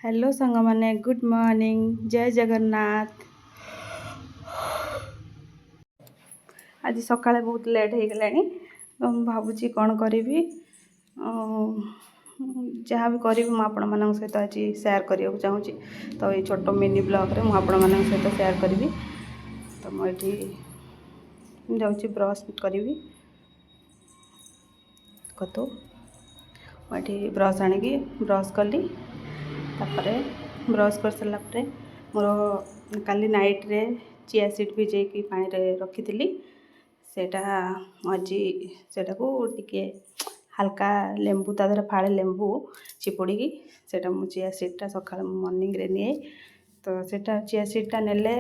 Hello सांग माने good morning जय जगन्नाथ। आज सकाळे बहुत लेट हो गलानी तो भावुची कौन करी जहाँ भी करी आपण मान सहित आज सेयार करने चाहूँगी। तो ये छोट मिनी ब्लॉग रे आपण मान सहित सेयार करी। तो मुझे जाऊँगी ब्रश करी कतु मुझे ब्रश आणिकी ब्रश कली तापर ब्रश कर सारा मोर काली नाइट रे चिया सीड भिजे कि पानी रे रखी थी सेटा आज सेटा को टिके हल्का लेंबू ता देहरे फाड़े लेंबू चिपुड़ी सेटा मु चिया सीडटा सकाळ मॉर्निंग रे निए। तो सेटा चिया सीडटा नेले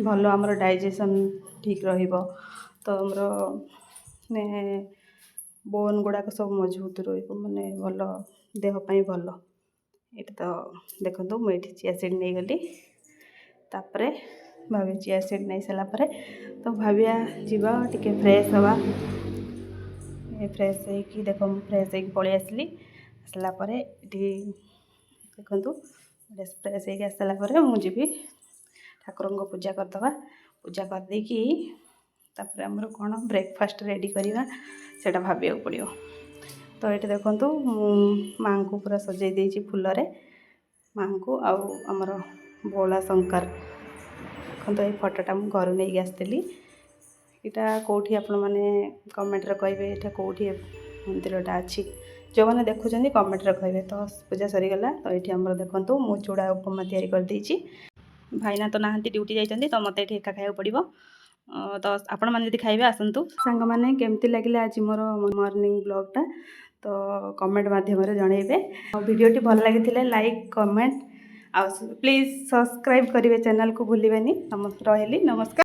भल आमर डाइजेशन ठीक रहिबो। तो आमर ने बोन गुड़ाक सब मजबूत रहिबो माने भल देह पई भल। ये तो देखो मुझे चिया सीड नहीं गली तापर भाभी चिया सीड नहीं सारापर तो भाविया जीवा टिके फ्रेश हवा फ्रेश होगी देख फ्रेश होगी पलि आसली आसलापर ये देखु फ्रेश होगी आसलापर मुझे ठाकुर को पूजा करदे पूजा करदेकी तापर आमर कौन ब्रेकफास्ट रेडी करवा से भाविया पड़ो। तो ये देखु माँ को पूरा सजाई देती फूल माँ को आमर बोला शंकर देखो ये फटोटा मुझे घर नहीं आसती यहाँ कौटी आपण मैंने कमेंट कहे यहाँ कौटी मंदिरटा अच्छी जो मैंने देखुं कमेंट कहे। तो पूजा सरीगला तो ये आमर देखु मु चूड़ा उपमा तैयारी कर भाईना तो नहांती ड्यूटी जाइए तो मत ये एका खाया पड़ो। तो आपण मैंने खाइबे आसतु सांग मैंने केमती लगे आज मोर मॉर्निंग ब्लॉगटा तो कमेंट माध्यम जनइबे। वीडियोटी भल लगी लाइक कमेंट आ प्लीज सब्सक्राइब करेंगे चैनल को भूलिए। रही नमस्कार।